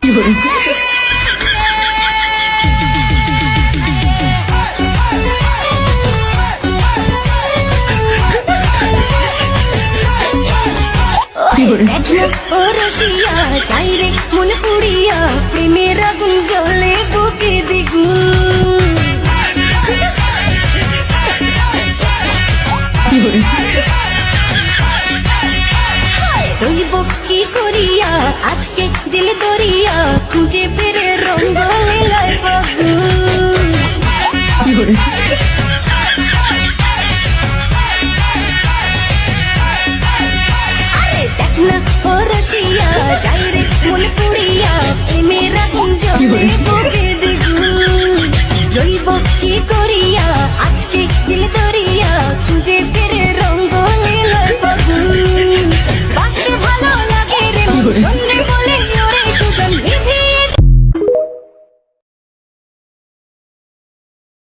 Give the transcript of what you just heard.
ও রসিয়া চাই রে মন পুড়িয়া প্রেমের আগুন জ্বলে বুকে দ্বিগুণ রইব কি করিয়া আজকে দিল দরিয়া খুঁজে ফেরে রঙ্গ লীলায় ফাগুন ও রসিয়া যাই রে মন পুড়িয়া প্রেমের আগুন জ্বলে বুকে দ্বিগুণ রইব কি করিয়া আজকে দিল দরিয়া খুঁজে ফেরে রঙ্গ লীলায় ফাগুন বাসতে ভালো লাগে রে